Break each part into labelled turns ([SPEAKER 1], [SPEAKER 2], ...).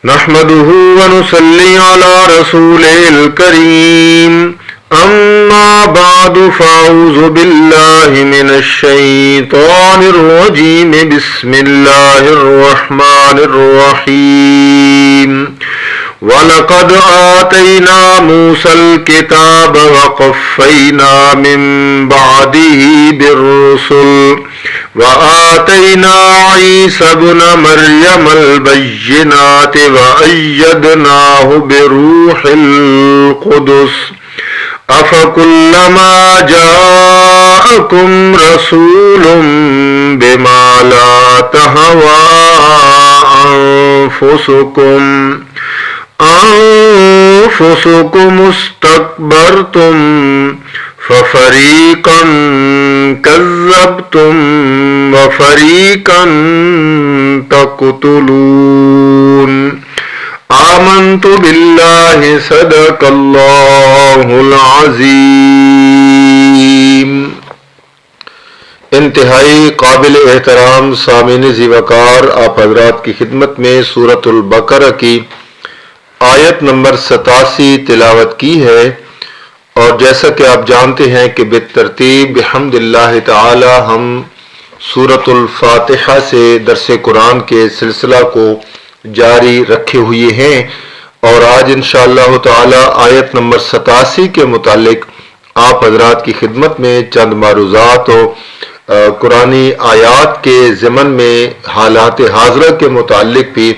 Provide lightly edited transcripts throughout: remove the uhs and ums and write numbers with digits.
[SPEAKER 1] نحمده ونصلي على رسوله الكريم أما بعد فأعوذ بالله من الشيطان الرجيم بسم الله الرحمن الرحيم وَلَقَدْ آتَيْنَا مُوسَى الْكِتَابَ وَقَفَّيْنَا مِنْ بَعْدِهِ بِالرُّسُلِ وَآتَيْنَا عِيسَى ابْنَ مَرْيَمَ الْبَيِّنَاتِ وَأَيَّدْنَاهُ بِرُوحِ الْقُدُسِ أَفَكُلَّمَا جَاءَكُمْ رَسُولٌ بِمَا لَا تَهْوَى أنفسكم استكبرتم ففريقا كذبتم وفريقا تقتلون آمنت بالله صدق الله العظيم۔ انتہائی قابل احترام سامعین ذی وقار، آپ حضرات کی خدمت میں سورۃ البقرہ کی آیت نمبر 87 تلاوت کی ہے، اور جیسا کہ آپ جانتے ہیں کہ بالترتیب بحمد اللہ تعالی ہم سورۃ الفاتحہ سے درس قرآن کے سلسلہ کو جاری رکھے ہوئے ہیں، اور آج انشاءاللہ تعالی آیت نمبر 87 کے متعلق آپ حضرات کی خدمت میں چند معروضات و قرآنی آیات کے ضمن میں حالات حاضرہ کے متعلق بھی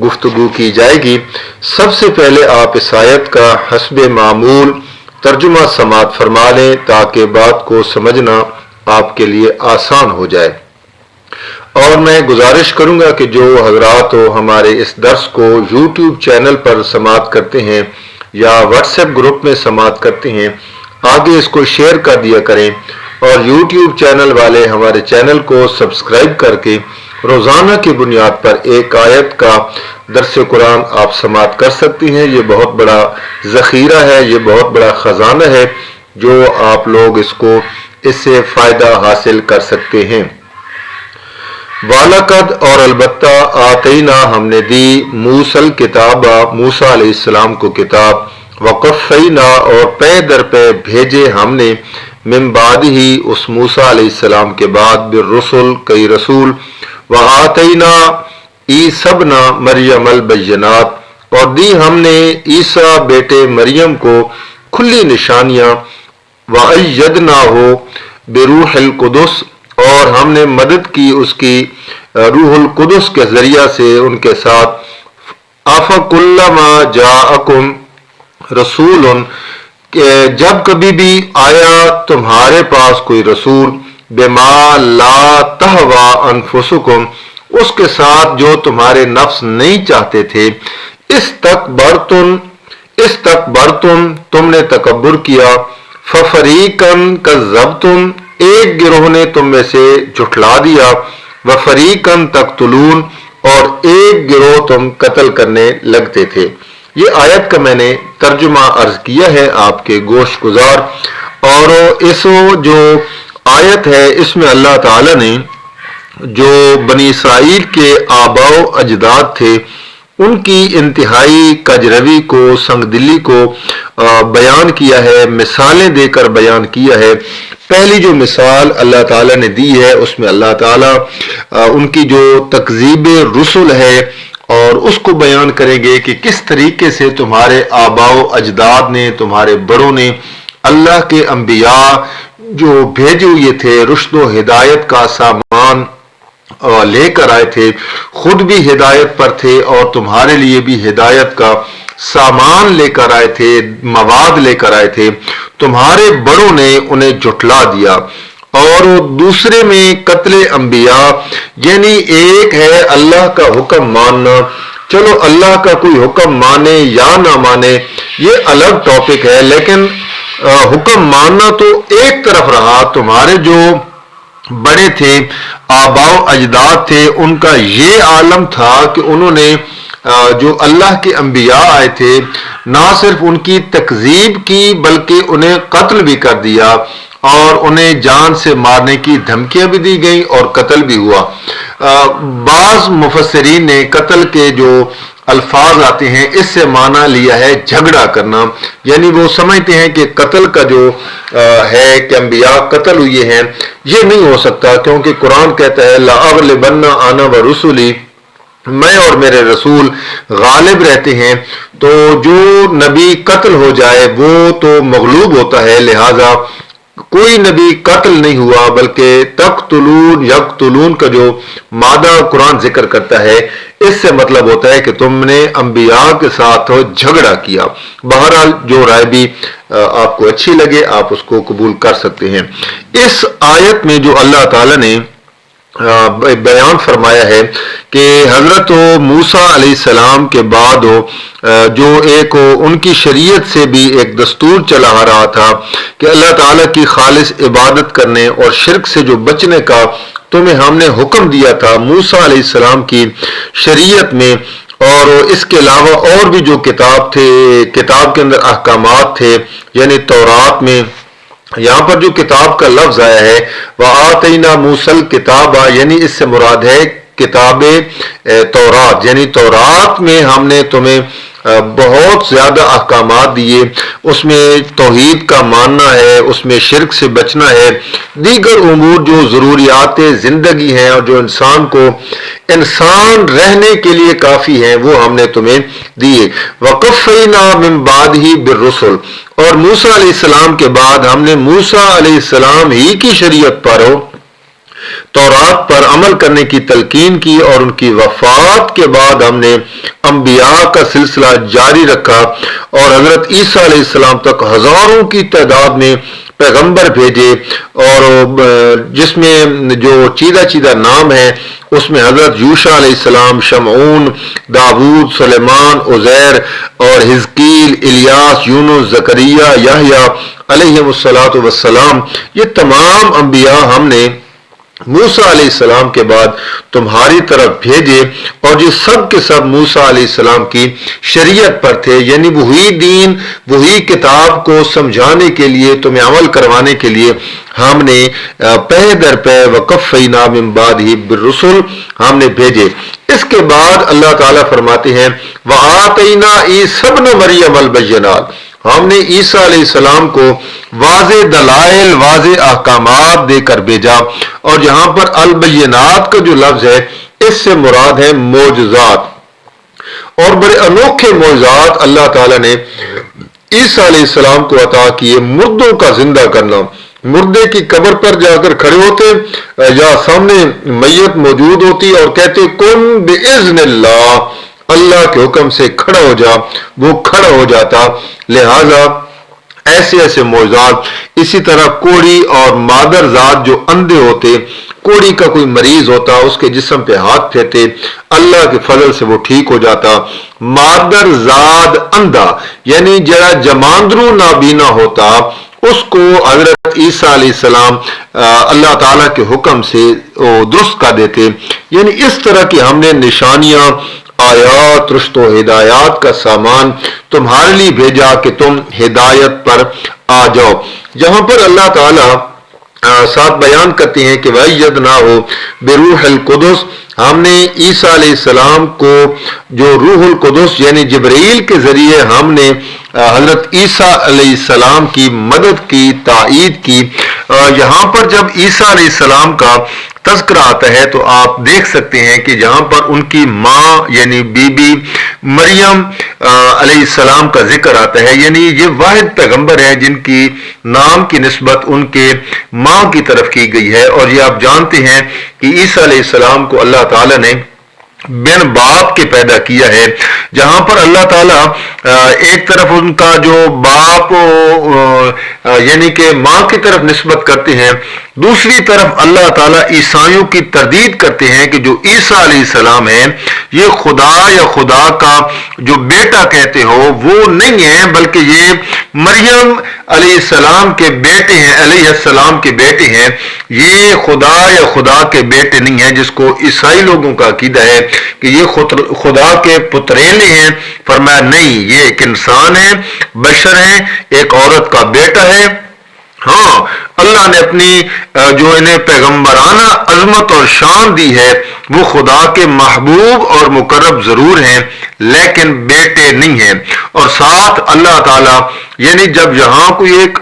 [SPEAKER 1] گفتگو کی جائے گی۔ سب سے پہلے آپ اس آیت کا حسب معمول ترجمہ سماعت فرما لیں تاکہ بات کو سمجھنا آپ کے لیے آسان ہو جائے، اور میں گزارش کروں گا کہ جو حضرات ہمارے اس درس کو یوٹیوب چینل پر سماعت کرتے ہیں یا واٹس ایپ گروپ میں سماعت کرتے ہیں، آگے اس کو شیئر کر دیا کریں، اور یوٹیوب چینل والے ہمارے چینل کو سبسکرائب کر کے روزانہ کی بنیاد پر ایک آیت کا درس قرآن آپ سماعت کر سکتے ہیں۔ یہ بہت بڑا ذخیرہ ہے، یہ بہت بڑا خزانہ ہے جو آپ لوگ اس سے فائدہ حاصل کر سکتے ہیں۔ وَلَقَدْ اور البتہ آتینا ہم نے دی موسیٰ الکتاب موسیٰ علیہ السلام کو کتاب، وقفینا اور پے در پے بھیجے ہم نے من بعد ہی اس موسیٰ علیہ السلام کے بعد بالرسل کئی رسول، وآتینا عیسی ابن مریم البینات اور دی ہم نے عیسیٰ بیٹے مریم کو کھلی نشانیاں، وأیدناہ بروح القدس اور ہم نے مدد کی اس کی روح القدس کے ذریعہ سے ان کے ساتھ، افکلما جاءکم رسول کہ جب کبھی بھی آیا تمہارے پاس کوئی رسول، بما لا تہوی انفسکم اس کے ساتھ جو تمہارے نفس نہیں چاہتے تھے، استکبرتم تم نے تکبر کیا، ففریقا کذبتم ایک گروہ نے تم میں سے جھٹلا دیا، وفریقا تقتلون اور ایک گروہ تم قتل کرنے لگتے تھے۔ یہ آیت کا میں نے ترجمہ عرض کیا ہے آپ کے گوش گزار، اور اس جو آیت ہے اس میں اللہ تعالی نے جو بنی اسرائیل کے آباء و اجداد تھے ان کی انتہائی کجروی کو، سنگ دلی کو بیان کیا ہے، مثالیں دے کر بیان کیا ہے۔ پہلی جو مثال اللہ تعالیٰ نے دی ہے اس میں اللہ تعالیٰ ان کی جو تکذیب رسل ہے اور اس کو بیان کریں گے کہ کس طریقے سے تمہارے آباء و اجداد نے، تمہارے بڑوں نے اللہ کے انبیاء جو بھیجے ہوئے تھے، رشد و ہدایت کا سامان لے کر آئے تھے، خود بھی ہدایت پر تھے اور تمہارے لیے بھی ہدایت کا سامان لے کر آئے تھے، مواد لے کر آئے تھے، تمہارے بڑوں نے انہیں جھٹلا دیا۔ اور دوسرے میں قتل انبیاء، یعنی ایک ہے اللہ کا حکم ماننا، چلو اللہ کا کوئی حکم مانے یا نہ مانے یہ الگ ٹاپک ہے، لیکن حکم ماننا تو ایک طرف رہا، تمہارے جو بڑے تھے، آباء و اجداد تھے، ان کا یہ عالم تھا کہ انہوں نے جو اللہ کے انبیاء آئے تھے نہ صرف ان کی تکذیب کی بلکہ انہیں قتل بھی کر دیا، اور انہیں جان سے مارنے کی دھمکیاں بھی دی گئیں اور قتل بھی ہوا۔ بعض مفسرین نے قتل کے جو الفاظ آتے ہیں اس سے معنی لیا ہے جھگڑا کرنا، یعنی وہ سمجھتے ہیں کہ قتل کا جو ہے کہ انبیاء قتل ہوئے ہیں، یہ نہیں ہو سکتا، کیونکہ قرآن کہتا ہے لَأَغْلِبَنَّ أَنَا وَرُسُلِي، میں اور میرے رسول غالب رہتے ہیں۔ تو جو نبی قتل ہو جائے وہ تو مغلوب ہوتا ہے، لہذا کوئی نبی قتل نہیں ہوا، بلکہ تقتلون یقتلون کا جو مادہ قرآن ذکر کرتا ہے اس سے مطلب ہوتا ہے کہ تم نے انبیاء کے ساتھ جھگڑا کیا۔ بہرحال جو رائے بھی آپ کو اچھی لگے آپ اس کو قبول کر سکتے ہیں۔ اس آیت میں جو اللہ تعالی نے بیان فرمایا ہے کہ حضرت موسیٰ علیہ السلام کے بعد جو ایک ان کی شریعت سے بھی ایک دستور چلا آ رہا تھا کہ اللہ تعالیٰ کی خالص عبادت کرنے اور شرک سے جو بچنے کا تمہیں ہم نے حکم دیا تھا موسیٰ علیہ السلام کی شریعت میں، اور اس کے علاوہ اور بھی جو کتاب تھے، کتاب کے اندر احکامات تھے، یعنی تورات میں یہاں پر جو کتاب کا لفظ آیا ہے وَآتَيْنَا مُوسَى الْكِتَابَ، یعنی اس سے مراد ہے کتاب تورات، یعنی تورات میں ہم نے تمہیں بہت زیادہ احکامات دیے، اس میں توحید کا ماننا ہے، اس میں شرک سے بچنا ہے، دیگر امور جو ضروریات زندگی ہیں اور جو انسان کو انسان رہنے کے لیے کافی ہیں وہ ہم نے تمہیں دیے۔ وَقَفَّيْنَا مِن بَعْدِهِ بِالرُّسُلِ، اور موسیٰ علیہ السلام کے بعد ہم نے موسیٰ علیہ السلام ہی کی شریعت پر تورات پر عمل کرنے کی تلقین کی، اور ان کی وفات کے بعد ہم نے انبیاء کا سلسلہ جاری رکھا اور حضرت عیسیٰ علیہ السلام تک ہزاروں کی تعداد میں پیغمبر بھیجے، اور جس میں جو چیدہ نام ہے اس میں حضرت یوشع علیہ السلام، شمعون، داود، سلیمان، عزیر اور حزقیل، الیاس، یونس، زکریا، یحییٰ علیہم السلام، یہ تمام انبیاء ہم نے موسیٰ علیہ السلام کے بعد تمہاری طرف بھیجے، اور یہ سب کے سب موسیٰ علیہ السلام کی شریعت پر تھے، یعنی وہی دین وہی کتاب کو سمجھانے کے لیے تمہیں عمل کروانے کے لیے ہم نے پہ در پہ وقفینا من بعدہ بالرسل ہم نے بھیجے۔ اس کے بعد اللہ تعالیٰ فرماتے ہیں وآتینا عیسی ابن مریم البینات، ہم نے عیسیٰ علیہ السلام کو واضح دلائل، واضح احکامات دے کر بھیجا، اور یہاں پر البینات کا جو لفظ ہے اس سے مراد ہے معجزات، اور بڑے انوکھے معجزات اللہ تعالیٰ نے عیسیٰ علیہ السلام کو عطا کیے۔ مردوں کا زندہ کرنا، مردے کی قبر پر جا کر کھڑے ہوتے یا سامنے میت موجود ہوتی اور کہتے کن باذن اللہ، اللہ کے حکم سے کھڑا ہو جا، وہ کھڑا ہو جاتا۔ لہذا ایسے معجزات، اسی طرح کوڑی اور مادر ذات جو اندھے ہوتے، کوڑی کا کوئی مریض ہوتا اس کے جسم پہ ہاتھ پھیرتے اللہ کے فضل سے وہ ٹھیک ہو جاتا۔ مادر ذات اندھا یعنی جڑا جماندرو نابینا ہوتا اس کو حضرت عیسیٰ علیہ السلام اللہ تعالیٰ کے حکم سے درست کر دیتے۔ یعنی اس طرح کی ہم نے نشانیاں، آیات، رشد و ہدایات کا سامان تمہارے لیے بھیجا کہ تم ہدایت پر آ جاؤ۔ جہاں پر اللہ تعالیٰ ساتھ بیان کرتے ہیں کہ وَأَيَّدْنَاهُ بِرُوحِ الْقُدُسِ، ہم نے عیسیٰ علیہ السلام کو جو روح القدس یعنی جبرائیل کے ذریعے ہم نے حضرت عیسیٰ علیہ السلام کی مدد کی، تائید کی۔ یہاں پر جب عیسیٰ علیہ السلام کا تذکرہ آتا ہے تو آپ دیکھ سکتے ہیں کہ جہاں پر ان کی ماں یعنی بی بی مریم علیہ السلام کا ذکر آتا ہے، یعنی یہ واحد پیغمبر ہیں جن کی نام کی نسبت ان کے ماں کی طرف کی گئی ہے۔ اور یہ آپ جانتے ہیں کہ عیسیٰ علیہ السلام کو اللہ تعالیٰ نے بن باپ کے پیدا کیا ہے، جہاں پر اللہ تعالیٰ ایک طرف ان کا جو باپ یعنی کہ ماں کی طرف نسبت کرتے ہیں، دوسری طرف اللہ تعالیٰ عیسائیوں کی تردید کرتے ہیں کہ جو عیسیٰ علیہ السلام ہیں یہ خدا یا خدا کا جو بیٹا کہتے ہو وہ نہیں ہے، بلکہ یہ مریم علیہ السلام کے بیٹے ہیں، علیہ السلام کے بیٹے ہیں، یہ خدا یا خدا کے بیٹے نہیں ہیں، جس کو عیسائی لوگوں کا عقیدہ ہے کہ یہ خدا کے پتریلے ہیں۔ فرمایا نہیں، یہ ایک انسان ہے، بشر ہے، ایک عورت کا بیٹا ہے۔ ہاں اللہ نے اپنی جو انہیں پیغمبرانہ عظمت اور شان دی ہے، وہ خدا کے محبوب اور مقرب ضرور ہیں لیکن بیٹے نہیں ہیں۔ اور ساتھ اللہ تعالیٰ یعنی جب یہاں کوئی ایک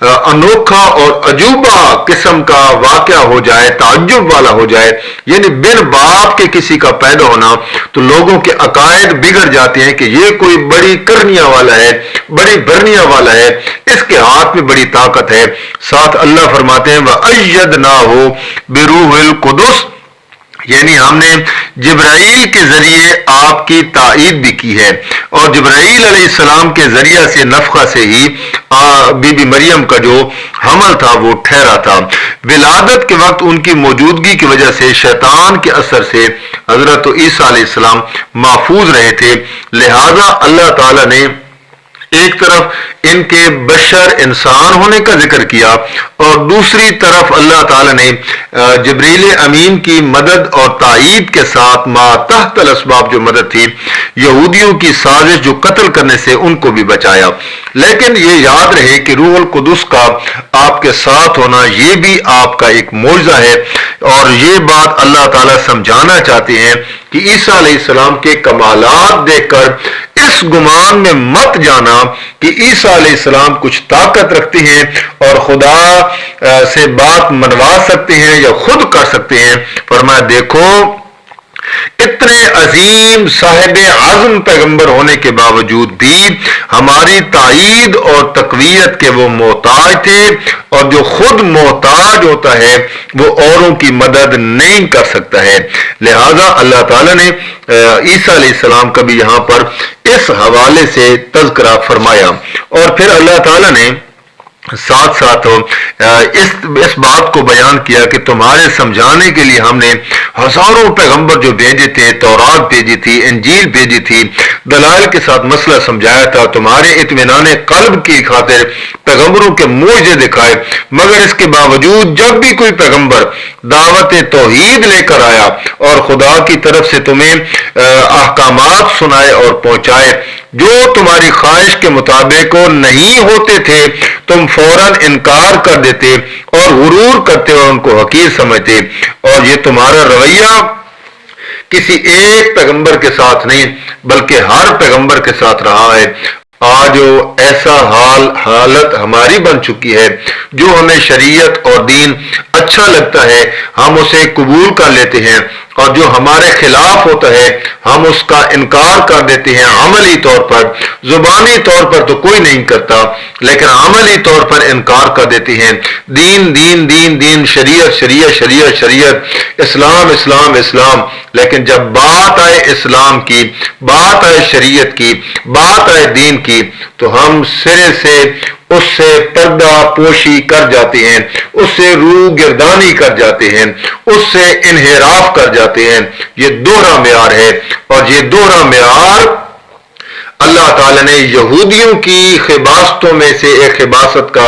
[SPEAKER 1] انوکھا اور عجوبہ قسم کا واقعہ ہو جائے، تعجب والا ہو جائے، یعنی بن باپ کے کسی کا پیدا ہونا، تو لوگوں کے عقائد بگڑ جاتے ہیں کہ یہ کوئی بڑی کرنیاں والا ہے، بڑی بھرنیاں والا ہے، اس کے ہاتھ میں بڑی طاقت ہے۔ ساتھ اللہ فرماتے ہیں وَأَيَّدْنَاهُ بِرُوحِ الْقُدُسِ، یعنی ہم نے جبرائیل کے ذریعے آپ کی تائید بھی کی ہے، اور جبرائیل علیہ السلام کے ذریعہ سے نفخہ سے ہی بی بی مریم کا جو حمل تھا وہ ٹھہرا تھا۔ ولادت کے وقت ان کی موجودگی کی وجہ سے شیطان کے اثر سے حضرت عیسیٰ علیہ السلام محفوظ رہے تھے، لہذا اللہ تعالیٰ نے ایک طرف ان کے بشر انسان ہونے کا ذکر کیا، اور دوسری طرف اللہ تعالیٰ نے جبریل امین کی مدد اور تائید کے ساتھ ما تحت الاسباب جو مدد تھی، یہودیوں کی سازش جو قتل کرنے سے ان کو بھی بچایا۔ لیکن یہ یاد رہے کہ روح القدس کا آپ کے ساتھ ہونا یہ بھی آپ کا ایک معجزہ ہے، اور یہ بات اللہ تعالیٰ سمجھانا چاہتے ہیں کہ عیسیٰ علیہ السلام کے کمالات دیکھ کر اس گمان میں مت جانا کہ عیسیٰ علیہ السلام کچھ طاقت رکھتے ہیں اور خدا سے بات منوا سکتے ہیں یا خود کر سکتے ہیں۔ فرمایا دیکھو اتنے عظیم صاحب عزم پیغمبر ہونے کے باوجود بھی ہماری تائید اور تقویت کے وہ محتاج تھے، اور جو خود محتاج ہوتا ہے وہ اوروں کی مدد نہیں کر سکتا ہے۔ لہذا اللہ تعالیٰ نے عیسیٰ علیہ السلام کا بھی یہاں پر اس حوالے سے تذکرہ فرمایا، اور پھر اللہ تعالیٰ نے ساتھ ساتھ اس بات کو بیان کیا کہ تمہارے سمجھانے کے لیے ہم نے ہزاروں پیغمبر جو بھیجے تھے، تورات بھیجی تھی، انجیل بھیجی تھی، دلائل کے ساتھ مسئلہ سمجھایا تھا، تمہارے اطمینان قلب کی خاطر پیغمبروں کے معجزے دکھائے، مگر اس کے باوجود جب بھی کوئی پیغمبر دعوت توحید لے کر آیا اور خدا کی طرف سے تمہیں احکامات سنائے اور پہنچائے جو تمہاری خواہش کے مطابق نہیں ہوتے تھے، تم فوراً انکار کر دیتے اور غرور کرتے اور ان کو حقیر سمجھتے، اور یہ تمہارا رویہ کسی ایک پیغمبر کے ساتھ نہیں بلکہ ہر پیغمبر کے ساتھ رہا ہے۔ آج ایسا حالت ہماری بن چکی ہے، جو ہمیں شریعت اور دین اچھا لگتا ہے ہم اسے قبول کر لیتے ہیں، اور جو ہمارے خلاف ہوتا ہے ہم اس کا انکار کر دیتے ہیں۔ عملی طور پر، زبانی طور پر تو کوئی نہیں کرتا لیکن عملی طور پر انکار کر دیتے ہیں۔ دین دین دین دین، شریعت شریعت شریعت شریعت، اسلام اسلام اسلام، لیکن جب بات آئے اسلام کی، بات آئے شریعت کی، بات آئے دین کی، تو ہم سرے سے اس سے پردہ پوشی کر جاتے ہیں، اس سے روح گردانی کر جاتے ہیں، اس سے انحراف کر جاتے ہیں۔ یہ دوہرا معیار ہے، اور یہ دوہرا معیار اللہ تعالیٰ نے یہودیوں کی خباستوں میں سے ایک خباست کا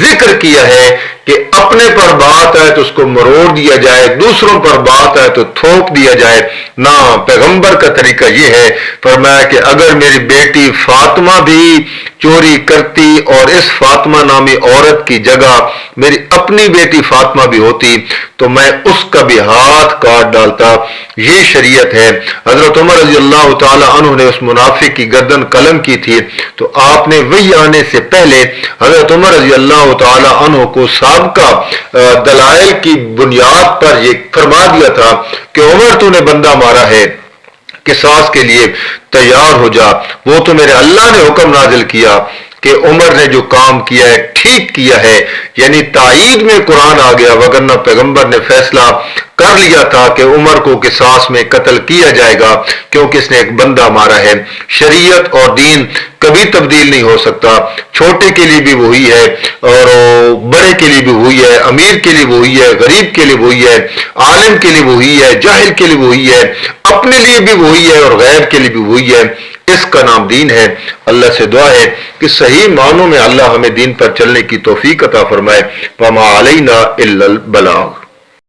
[SPEAKER 1] ذکر کیا ہے کہ اپنے پر بات آئے تو اس کو مروڑ دیا جائے، دوسروں پر بات آئے تو تھوپ دیا جائے۔ نہ، پیغمبر کا طریقہ یہ ہے، فرمایا کہ اگر میری بیٹی فاطمہ بھی چوری کرتی اور اس فاطمہ نامی عورت کی جگہ میری اپنی بیٹی فاطمہ بھی ہوتی تو میں اس کا بھی ہاتھ کاٹ ڈالتا۔ یہ شریعت ہے۔ حضرت عمر رضی اللہ تعالی عنہ نے اس منافق کی گردن قلم کی تھی، تو آپ نے وہی آنے سے پہلے حضرت عمر رضی اللہ تعالی عنہ کو سابقہ دلائل کی بنیاد پر یہ فرما دیا تھا کہ عمر تو نے بندہ مارا ہے، قصاص کے لیے تیار ہو جا۔ وہ تو میرے اللہ نے حکم نازل کیا کہ عمر نے جو کام کیا ہے ٹھیک کیا ہے، یعنی تائید میں قرآن آ گیا، وگرنہ پیغمبر نے فیصلہ کر لیا تھا کہ عمر کو قصاص میں قتل کیا جائے گا کیونکہ اس نے ایک بندہ مارا ہے۔ شریعت اور دین کبھی تبدیل نہیں ہو سکتا، چھوٹے کے لیے بھی وہی ہے اور بڑے کے لیے بھی وہی ہے، امیر کے لیے وہی ہے، غریب کے لیے وہی ہے، عالم کے لیے وہی ہے، جاہل کے لیے وہی ہے، اپنے لیے بھی وہی ہے اور غیر کے لیے بھی وہی ہے۔ اس کا نام دین ہے۔ اللہ سے دعا ہے کہ صحیح معنوں میں اللہ ہمیں دین پر چلنے کی توفیق عطا فرمائے۔ وما علینا الا البلاغ۔